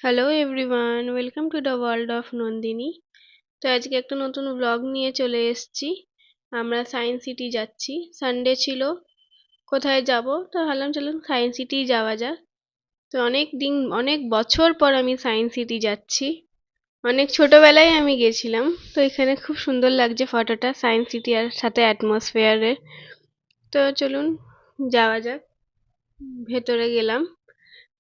Hello everyone, welcome to the world of Nandini. তো আজকে একটা নতুন ব্লগ নিয়ে চলে এসেছি। আমরা সায়েন্স সিটি যাচ্ছি, সানডে ছিল। কোথায় যাব? তো ভাবলাম চলুন সায়েন্স সিটি যাওয়া যাক। তো অনেক বছর পর আমি সায়েন্স সিটি যাচ্ছি। অনেক ছোটবেলায় আমি গেছিলাম। তো এখানে খুব সুন্দর লাগছে ফটোটা সায়েন্স সিটি আর সাথে অ্যাটমসফিয়ারের। তো চলুন যাওয়া যাক। ভেতরে গেলাম।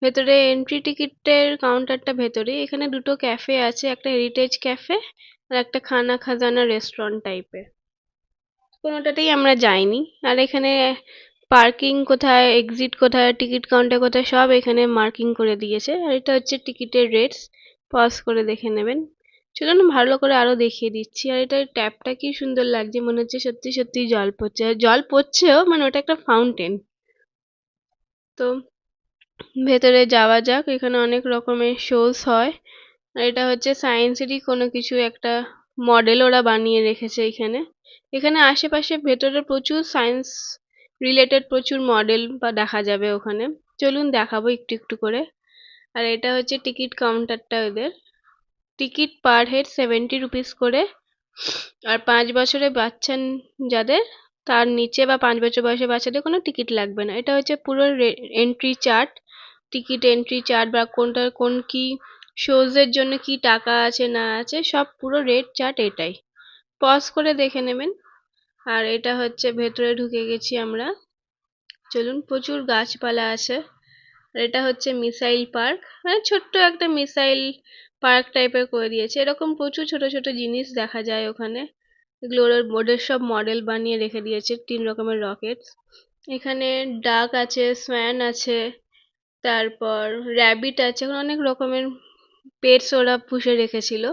ভেতরে এন্ট্রি টিকিটের কাউন্টারটা ভেতরে। এখানে দুটো ক্যাফে আছে, একটা হেরিটেজ ক্যাফে আর একটা খানা খাজানা রেস্টুরেন্ট টাইপের। কোনোটাতেই আমরা যাইনি। আর এখানে পার্কিং কোথায়, এক্সিট কোথায়, টিকিট কাউন্টার কোথায় সব এখানে মার্কিং করে দিয়েছে। আর এটা হচ্ছে টিকিটের রেটস। পজ করে দেখে নেবেন। চলুন ভালো করে আরো দেখিয়ে দিচ্ছি। আর এটা ট্যাপটা কি সুন্দর লাগছে, মনে হচ্ছে সত্যি সত্যি জল পড়ছে। আর জল পড়ছেও, মানে ওটা একটা ফাউন্টেন। তো ভেতরে যাওয়া যাক। এখানে অনেক রকমের শোজ হয়। আর এটা হচ্ছে সায়েন্সেরই কোনো কিছু একটা মডেল ওরা বানিয়ে রেখেছে এখানে। এখানে আশেপাশে ভেতরে প্রচুর সায়েন্স রিলেটেড প্রচুর মডেল বা দেখা যাবে ওখানে। চলুন দেখাবো একটু একটু করে। আর এটা হচ্ছে টিকিট কাউন্টারটা ওদের। টিকিট পার হেড 70 রুপিস করে। আর 5 বছরের বাচ্চা যাদের, তার নিচে বা 5 বছর বয়সের বাচ্চাদের কোনো টিকিট লাগবে না। এটা হচ্ছে পুরো entry chart, ticket entry chart, বা কোনটা কোন কি শোজ এর জন্য কি টাকা আছে না আছে সব পুরো রেট চার্ট এটাই। পজ করে দেখে নেবেন। আর এটা হচ্ছে ভেতরে ঢুকে গেছি আমরা। চলুন, প্রচুর গাছপালা আছে। আর এটা হচ্ছে মিসাইল পার্ক, মানে ছোট্ট একটা মিসাইল পার্ক টাইপের করে দিয়েছে। এরকম প্রচুর ছোট ছোট জিনিস দেখা যায় ওখানে। এগুলো ওদের সব মডেল বানিয়ে রেখে দিয়েছে, 3 রকমের রকেট। এখানে ডাক আছে, সোয়ান আছে, তারপর র্যাবিট আছে। এখন অনেক রকমের পেটস ওরা পুষে রেখেছিল।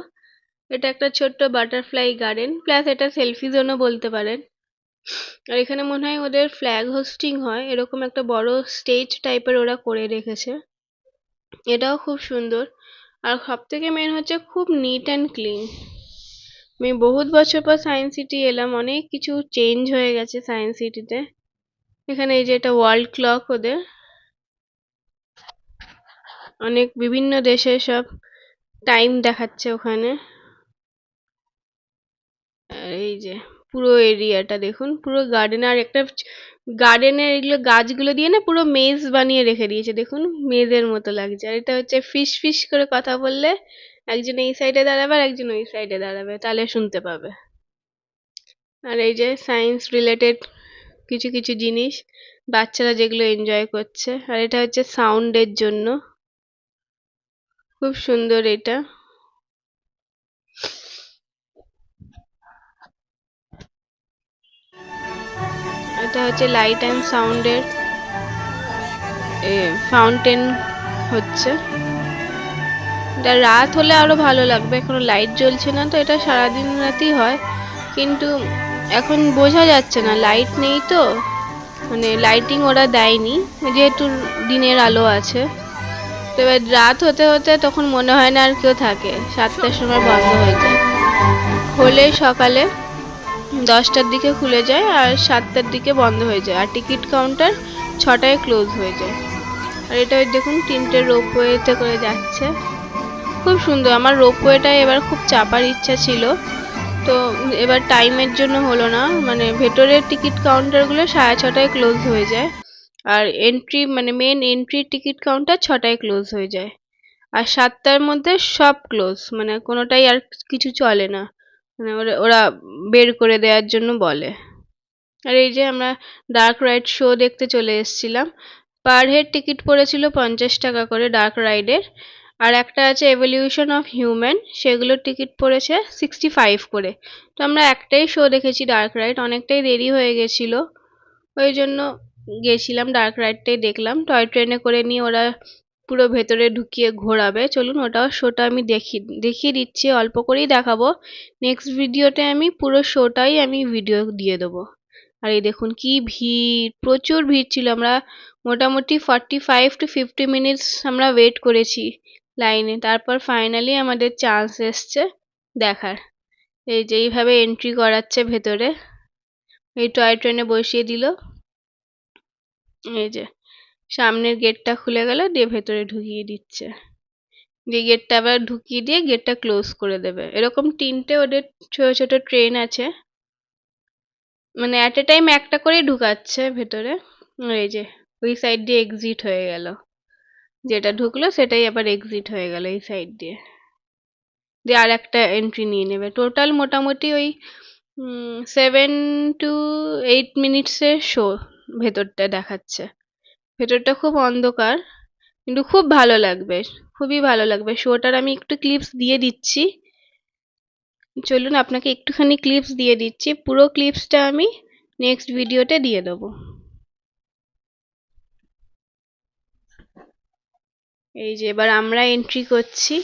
এটা একটা ছোট্ট বাটারফ্লাই গার্ডেন, প্লাস এটা সেলফি জোনও বলতে পারেন। আর এখানে মনে হয় ওদের ফ্ল্যাগ হোস্টিং হয়, এরকম একটা বড় স্টেজ টাইপের ওরা করে রেখেছে। এটাও খুব সুন্দর। আর সব থেকে মেন হচ্ছে খুব নিট অ্যান্ড ক্লিন। আমি বহুত বছর পর সায়েন্স সিটি এলাম, অনেক কিছু চেঞ্জ হয়ে গেছে সায়েন্স সিটিতে। এখানে এই যে এটা ওয়ার্ল্ড ক্লক ওদের, অনেক বিভিন্ন দেশের সব টাইম দেখাচ্ছে ওখানে। আর এই যে পুরো এরিয়াটা দেখুন, পুরো গার্ডেন। আর একটা গার্ডেনের এগুলো গাছগুলো দিয়ে না পুরো মেজ বানিয়ে রেখে দিয়েছে, দেখুন মেজের মতো লাগছে। আর এটা হচ্ছে ফিস ফিস করে কথা বললে একজন এই সাইডে দাঁড়াবে আর একজন ওই সাইডে দাঁড়াবে, তাহলে শুনতে পাবে। আর এই যে সায়েন্স রিলেটেড কিছু কিছু জিনিস বাচ্চারা যেগুলো এনজয় করছে। আর এটা হচ্ছে সাউন্ডের জন্য, খুব সুন্দর এটা। এটা হচ্ছে লাইট অ্যান্ড সাউন্ডের ফাউন্টেন হচ্ছে। এটা রাত হলে আরো ভালো লাগবে, এখনো লাইট জ্বলছে না, তো এটা সারাদিন রাতই হয়। কিন্তু এখন বোঝা যাচ্ছে না, লাইট নেই তো, মানে লাইটিং ওরা দেয়নি, যেহেতু দিনের আলো আছে। তো এবার রাত হতে হতে তখন মনে হয় না আর কেউ থাকে, 7টার সময় বন্ধ হয়ে যায়। খোলে সকালে 10টার দিকে খুলে যায় আর 7টার দিকে বন্ধ হয়ে যায়। আর টিকিট কাউন্টার 6টায় ক্লোজ হয়ে যায়। আর এটা দেখুন 3টে রোপওয়েতে করে যাচ্ছে, খুব সুন্দর। আমার রোপওয়েটায় এবার খুব চাপার ইচ্ছা ছিল, তো এবার টাইমের জন্য হলো না। মানে ভেতরের টিকিট কাউন্টারগুলো 6:30টায় ক্লোজ হয়ে যায়। আর এন্ট্রি মানে মেন এন্ট্রি টিকিট কাউন্টার 6টায় ক্লোজ হয়ে যায়। আর 7টার মধ্যে সব ক্লোজ, মানে কোনোটাই আর কিছু চলে না। মানে ওরা ওরা বের করে দেওয়ার জন্য বলে। আর এই যে আমরা ডার্ক রাইড শো দেখতে চলে এসেছিলাম। পার হেড টিকিট পড়েছিল 50 টাকা করে ডার্ক রাইডের। আর একটা আছে এভলিউশন অফ হিউম্যান, সেগুলোর টিকিট পড়েছে 65 করে। তো আমরা একটাই শো দেখেছি ডার্ক রাইড, অনেকটাই দেরি হয়ে গেছিল, ওই জন্য গেছিলাম ডার্ক রাইডটাই দেখলাম। টয় ট্রেনে করে নিয়ে ওরা পুরো ভেতরে ঢুকিয়ে ঘোরাবে। চলুন ওটাও শোটা আমি দেখিয়ে দিচ্ছি, অল্প করেই দেখাবো। নেক্সট ভিডিওতে আমি পুরো শোটাই আমি ভিডিও দিয়ে দেবো। আর এই দেখুন কি ভিড়, প্রচুর ভিড় ছিল। আমরা মোটামুটি 45 to 50 মিনিটস আমরা ওয়েট করেছি লাইনে, তারপর ফাইনালি আমাদের চান্স এসছে দেখার। এই যে এইভাবে এন্ট্রি করাচ্ছে ভেতরে, এই টয় ট্রেনে বসিয়ে দিল। এই যে সামনের গেটটা খুলে গেল, দিয়ে ভেতরে ঢুকিয়ে দিচ্ছে। দিয়ে গেটটা আবার ঢুকিয়ে দিয়ে গেটটা ক্লোজ করে দেবে। এরকম 3টে ওদের ছোট ছোট ট্রেন আছে, মানে অ্যাট এ টাইম একটা করেই ঢুকাচ্ছে ভেতরে। এই যে ওই সাইড দিয়ে এক্সিট হয়ে গেল, যেটা ঢুকলো সেটাই আবার এক্সিট হয়ে গেল এই সাইড দিয়ে। দিয়ে আর একটা এন্ট্রি নিয়ে নেবে। টোটাল মোটামুটি ওই 7 to 8 মিনিটসের শো ভেতরটা দেখাচ্ছে। ভেতরটা খুব অন্ধকার, কিন্তু খুব ভালো লাগবে, খুবই ভালো লাগবে। শোটার আমি একটু ক্লিপস দিয়ে দিচ্ছি, চলুন আপনাকে একটুখানি ক্লিপস দিয়ে দিচ্ছি। পুরো ক্লিপসটা আমি নেক্সট ভিডিওতে দিয়ে দেবো। এই যে এবার আমরা এন্ট্রি করছি।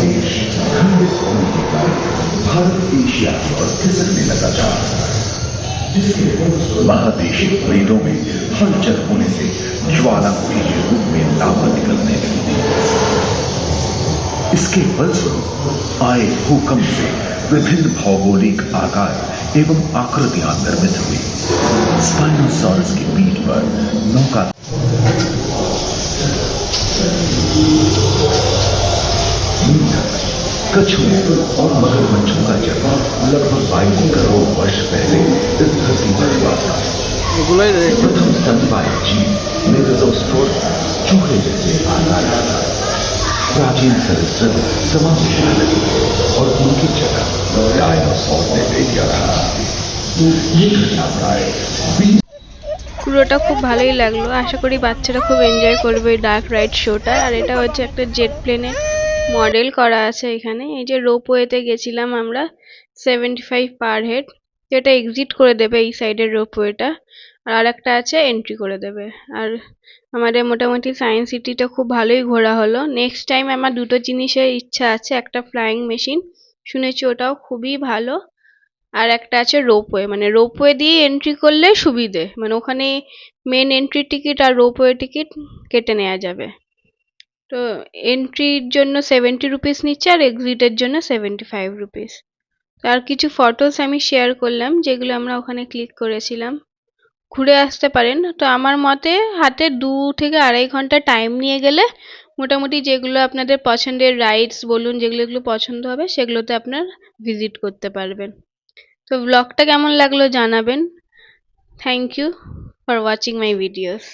देश खंडित होने के कारण भारत एशिया की ओर खिसकने लगा था, जिसके महादेशिक प्लेटों में हलचल होने से ज्वालामुखी के रूप में लावा निकलने लगी थी। इसके फलस्वरूप आए भूकंप से विभिन्न भौगोलिक आकार एवं आकृतियां निर्मित हुई। स्पाइनोसॉरस की पीठ पर नौका कछुओं और मगरमच्छों का जन्म लगभग 22 करोड़ वर्ष पहले इस धरती पर हुआ था। प्रथम स्तनपायी जीव मेगाज़ोस्टोर चूहे जैसे आकार का था। प्राचीन सरीसृप समाप्त होने लगे और उनकी जगह डायनासोर ने ले लिया था। ये घटना प्राय পুরোটা খুব ভালোই লাগলো। আশা করি বাচ্চারা খুব এনজয় করবে এই ডার্ক রাইড শোটা। আর এটা হচ্ছে একটা জেট প্লেনে মডেল করা আছে এখানে। এই যে রোপওয়েতে গেছিলাম আমরা, 75 পার হেড, যেটা এক্সিট করে দেবে এই সাইডের রোপওয়েটা, আর একটা আছে এন্ট্রি করে দেবে। আর আমাদের মোটামুটি সায়েন্স সিটিটা খুব ভালোই ঘোরা হলো। নেক্সট টাইম আমার দুটো জিনিসের ইচ্ছা আছে, একটা ফ্লাইং মেশিন, শুনেছি ওটাও খুবই ভালো, আর একটা আছে রোপওয়ে। মানে রোপওয়ে দিয়ে এন্ট্রি করলে সুবিধে, মানে ওখানে মেন এন্ট্রি টিকিট আর রোপওয়ে টিকিট কেটে নেওয়া যাবে। তো এন্ট্রির জন্য 70 রুপিস নিচ্ছে আর এক্সিটের জন্য 75 রুপিস। আর কিছু ফটোস আমি শেয়ার করলাম যেগুলো আমরা ওখানে ক্লিক করেছিলাম। ঘুরে আসতে পারেন। তো আমার মতে হাতে 2 থেকে 2.5 ঘন্টা টাইম নিয়ে গেলে মোটামুটি যেগুলো আপনাদের পছন্দের রাইডস বলুন, যেগুলো যেগুলো পছন্দ হবে সেগুলোতে আপনার ভিজিট করতে পারবেন। তো ব্লগটা কেমন লাগলো জানাবেন। Thank you for watching my videos.